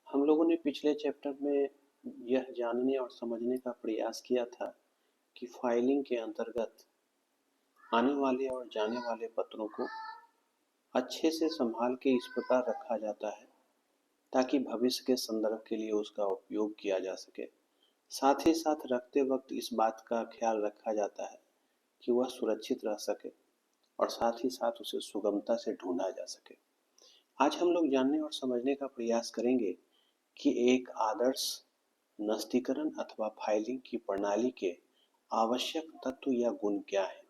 हम लोगों ने पिछले चैप्टर में यह जानने और समझने का प्रयास किया था कि फाइलिंग के अंतर्गत आने वाले और जाने वाले पत्रों को अच्छे से संभाल के इस प्रकार रखा जाता है ताकि भविष्य के संदर्भ के लिए उसका उपयोग किया जा सके। साथ ही साथ रखते वक्त इस बात का ख्याल रखा जाता है कि वह सुरक्षित रह सके और साथ ही साथ उसे सुगमता से ढूंढा जा सके। आज हम लोग जानने और समझने का प्रयास करेंगे कि एक आदर्श नस्तीकरण अथवा फाइलिंग की प्रणाली के आवश्यक तत्व या गुण क्या है।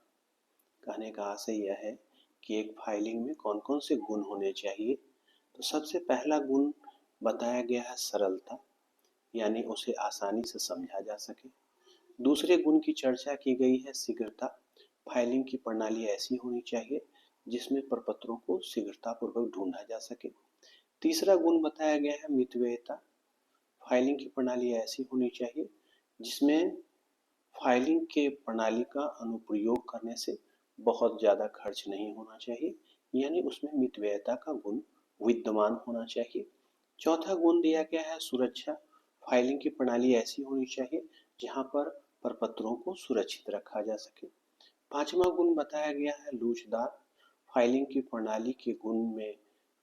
कहने का आशय यह है कि एक फाइलिंग में कौन कौन से गुण होने चाहिए। तो सबसे पहला गुण बताया गया है सरलता, यानी उसे आसानी से समझा जा सके। दूसरे गुण की चर्चा की गई है शीघ्रता। फाइलिंग की प्रणाली ऐसी होनी चाहिए जिसमें प्रपत्रों को शीघ्रतापूर्वक ढूंढा जा सके। तीसरा गुण बताया गया है मितव्ययिता। फाइलिंग की प्रणाली ऐसी होनी चाहिए जिसमें फाइलिंग के प्रणाली का अनुप्रयोग करने से बहुत ज़्यादा खर्च नहीं होना चाहिए, यानी उसमें मितव्ययिता का गुण विद्यमान होना चाहिए। चौथा गुण दिया गया है सुरक्षा। फाइलिंग की प्रणाली ऐसी होनी चाहिए जहां पर प्रपत्रों को सुरक्षित रखा जा सके। पांचवा गुण बताया गया है लोचदार। फाइलिंग की प्रणाली के गुण में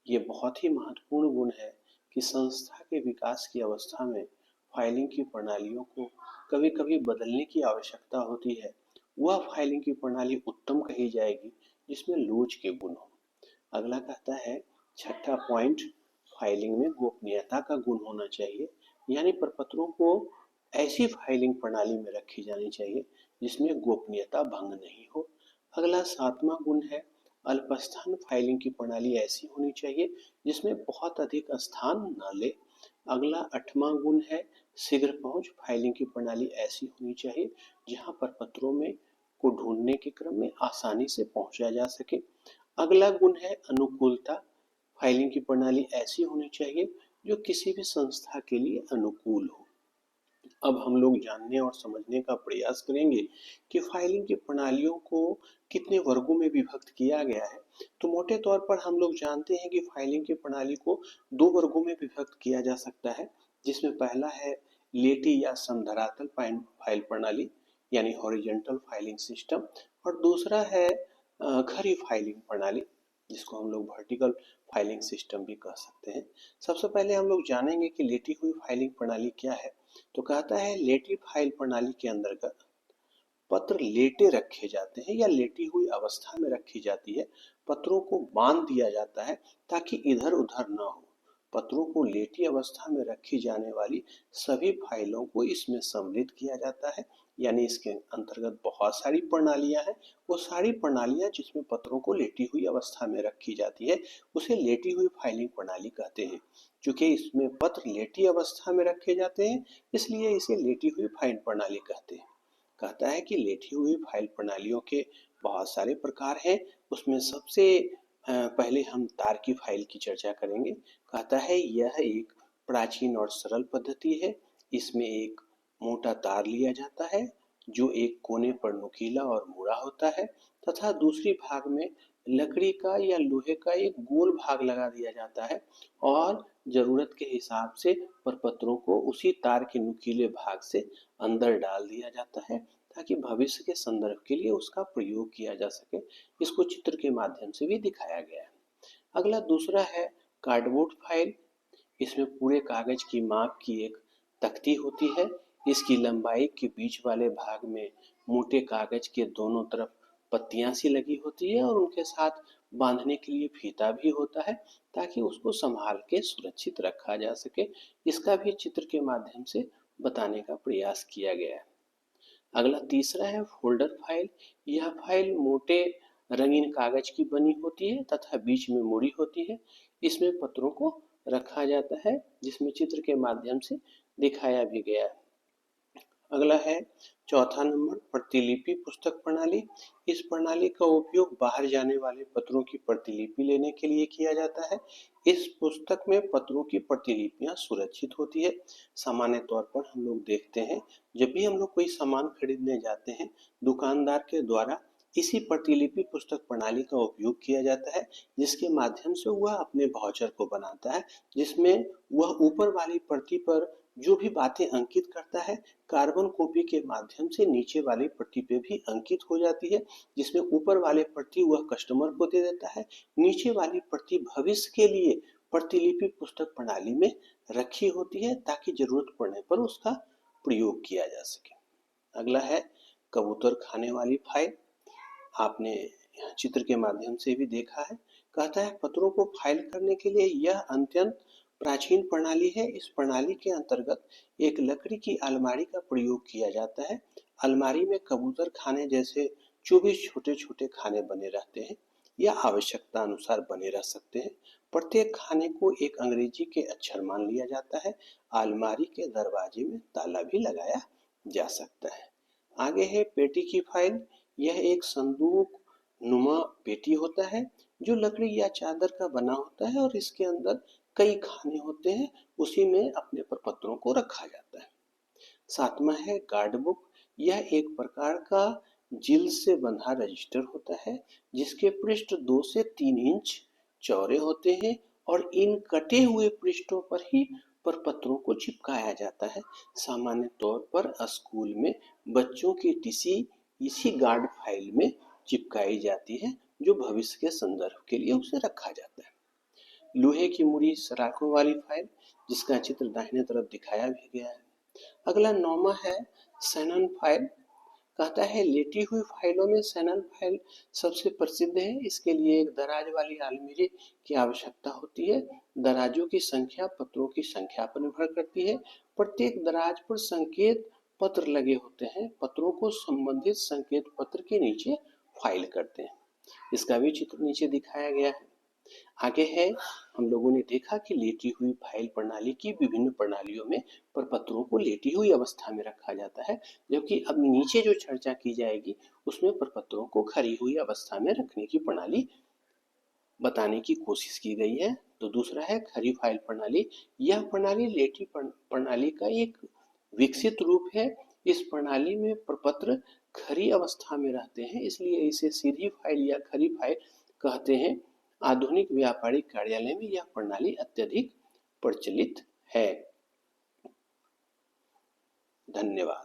ये बहुत ही महत्वपूर्ण गुण है कि संस्था के विकास की अवस्था में फाइलिंग की प्रणालियों को कभी कभी बदलने की आवश्यकता होती है। वह फाइलिंग की प्रणाली उत्तम कही जाएगी जिसमें लोच के गुण हो। अगला कहता है छठा पॉइंट, फाइलिंग में गोपनीयता का गुण होना चाहिए, यानी प्रपत्रों को ऐसी फाइलिंग प्रणाली में रखी जानी चाहिए जिसमें गोपनीयता भंग नहीं हो। अगला सातवां गुण है अल्पस्थान। फाइलिंग की प्रणाली ऐसी होनी चाहिए जिसमें बहुत अधिक स्थान न ले। अगला आठवां गुण है शीघ्र पहुंच। फाइलिंग की प्रणाली ऐसी होनी चाहिए जहां पर पत्रों में को ढूंढने के क्रम में आसानी से पहुंचा जा सके। अगला गुण है अनुकूलता। फाइलिंग की प्रणाली ऐसी होनी चाहिए जो किसी भी संस्था के लिए अनुकूल हो। अब हम लोग जानने और समझने का प्रयास करेंगे कि फाइलिंग की प्रणालियों को कितने वर्गों में विभक्त किया गया है। तो मोटे तौर पर हम लोग जानते हैं कि फाइलिंग की प्रणाली को दो वर्गों में विभक्त किया जा सकता है, जिसमें पहला है लेटी या समधरातल फाइल प्रणाली, यानी हॉरिजॉन्टल फाइलिंग सिस्टम, और दूसरा है खड़ी फाइलिंग प्रणाली, जिसको हम लोग वर्टिकल फाइलिंग सिस्टम भी कह सकते हैं। सबसे पहले हम लोग जानेंगे कि लेटी हुई फाइलिंग प्रणाली क्या है। तो कहता है लेटी फाइल प्रणाली के अंतर्गत पत्र लेटे रखे जाते हैं या लेटी हुई अवस्था में रखी जाती है। पत्रों को बांध दिया जाता है ताकि इधर उधर न हो। पत्रों को लेटी अवस्था में रखी जाने वाली सभी फाइलों को इसमें सम्मिलित किया जाता है, यानी इसके अंतर्गत बहुत सारी प्रणालियां हैं। वो सारी प्रणालियां जिसमें पत्रों को लेटी हुई अवस्था में रखी जाती है उसे लेटी हुई फाइलिंग प्रणाली कहते हैं। चूंकि इसमें पत्र लेटी अवस्था में रखे जाते हैं इसलिए इसे लेटी हुई फाइल प्रणाली कहते हैं। कहता है कि लेटी हुई फाइल प्रणालियों के बहुत सारे प्रकार हैं। उसमें सबसे पहले हम तार की फाइल की चर्चा करेंगे। कहता है यह एक प्राचीन और सरल पद्धति है। इसमें एक मोटा तार लिया जाता है जो एक कोने पर नुकीला और मुड़ा होता है तथा दूसरी भाग में लकड़ी का या लोहे का एक गोल भाग लगा दिया जाता है और जरूरत के हिसाब से प्रपत्रों को उसी तार के नुकीले भाग से अंदर डाल दिया जाता है ताकि भविष्य के संदर्भ के लिए उसका प्रयोग किया जा सके। इसको चित्र के माध्यम से भी दिखाया गया है। अगला दूसरा है कार्डबोर्ड फाइल। इसमें पूरे कागज की माप की एक तख्ती होती है। इसकी लंबाई के बीच वाले भाग में मोटे कागज के दोनों तरफ पत्तियां सी लगी होती है और उनके साथ बांधने के लिए फीता भी होता है ताकि उसको संभाल के सुरक्षित रखा जा सके। इसका भी चित्र के माध्यम से बताने का प्रयास किया गया है। अगला तीसरा है फोल्डर फाइल। यह फाइल मोटे रंगीन कागज की बनी होती है तथा बीच में मुड़ी होती है। इसमें पत्रों को रखा जाता है जिसमें चित्र के माध्यम से दिखाया भी गया है। अगला है चौथा नंबर प्रतिलिपि पुस्तक प्रणाली। इस प्रणाली का उपयोग बाहर जाने वाले पत्रों की प्रतिलिपि लेने के लिए किया जाता है। इस पुस्तक में पत्रों की प्रतिलिपियां सुरक्षित होती है। सामान्य तौर पर हम लोग देखते हैं जब भी हम लोग कोई सामान खरीदने जाते हैं दुकानदार के द्वारा इसी प्रतिलिपि पुस्तक प्रणाली का उपयोग किया जाता है, जिसके माध्यम से वह अपने वाउचर को बनाता है, जिसमें वह ऊपर वाली प्रति पर जो भी बातें अंकित करता है, कार्बन कॉपी के माध्यम से नीचे वाली प्रति पे भी अंकित हो जाती है, जिसमें ऊपर वाले प्रति वह कस्टमर को दे देता है, नीचे वाली प्रति भविष्य के लिए प्रतिलिपि पुस्तक प्रणाली में रखी होती है ताकि जरूरत पड़ने पर उसका प्रयोग किया जा सके। अगला है कबूतर खाने वाली फाइल। आपने चित्र के माध्यम से भी देखा है। कहता है पत्रों को फाइल करने के लिए यह अत्यंत प्राचीन प्रणाली है। इस प्रणाली के अंतर्गत एक लकड़ी की अलमारी का प्रयोग किया जाता है। अलमारी में कबूतर खाने जैसे 24 छोटे छोटे खाने बने रहते हैं या आवश्यकता अनुसार बने रह सकते हैं। प्रत्येक खाने को एक अंग्रेजी के अक्षर मान लिया जाता है। अलमारी के दरवाजे में ताला भी लगाया जा सकता है। आगे है पेटी की फाइल। यह एक संदूक नुमा पेटी होता है जो लकड़ी या चादर का बना होता है और इसके अंदर कई खाने होते हैं, उसी में अपने पत्रों को रखा जाता है। सातवां है गार्ड बुक। यह एक प्रकार का जिल से बंधा रजिस्टर होता है जिसके पृष्ठ 2 से 3 इंच चौड़े होते हैं और इन कटे हुए पृष्ठों पर ही प्रपत्रों को चिपकाया जाता है। सामान्य तौर पर स्कूल में बच्चों की टीसी इसी गार्ड फाइल में चिपकाई जाती है जो भविष्य के संदर्भ के लिए उसे रखा जाता है। लोहे की मुड़ी सलाखों वाली फाइल, जिसका चित्र दाहिने तरफ दिखाया भी गया है। अगला 9वां है शैनन फाइल। कहता है लेटी हुई फाइलों में शैनन फाइल सबसे प्रसिद्ध है। इसके लिए एक दराज वाली अलमीरे की आवश्यकता होती है। दराजों की संख्या पत्रों की संख्या पर निर्भर करती है। प्रत्येक दराज पर संकेत पत्र लगे होते हैं। पत्रों को संबंधित संकेत पत्र के नीचे फाइल करते हैं। इसका भी चित्र नीचे दिखाया गया है। आगे है हम लोगों ने देखा कि लेटी हुई फाइल प्रणाली की विभिन्न प्रणालियों में प्रपत्रों को लेटी हुई अवस्था में रखा जाता है, जबकि अब नीचे जो चर्चा की जाएगी उसमें प्रपत्रों को खड़ी हुई अवस्था में रखने की प्रणाली बताने की कोशिश की गई है। तो दूसरा है खरी फाइल प्रणाली। यह प्रणाली लेटी प्रणाली का एक विकसित रूप है। इस प्रणाली में प्रपत्र खरी अवस्था में रहते हैं, इसलिए इसे सीधी फाइल या खरी फाइल कहते हैं। आधुनिक व्यापारिक कार्यालय में यह प्रणाली अत्यधिक प्रचलित है। धन्यवाद।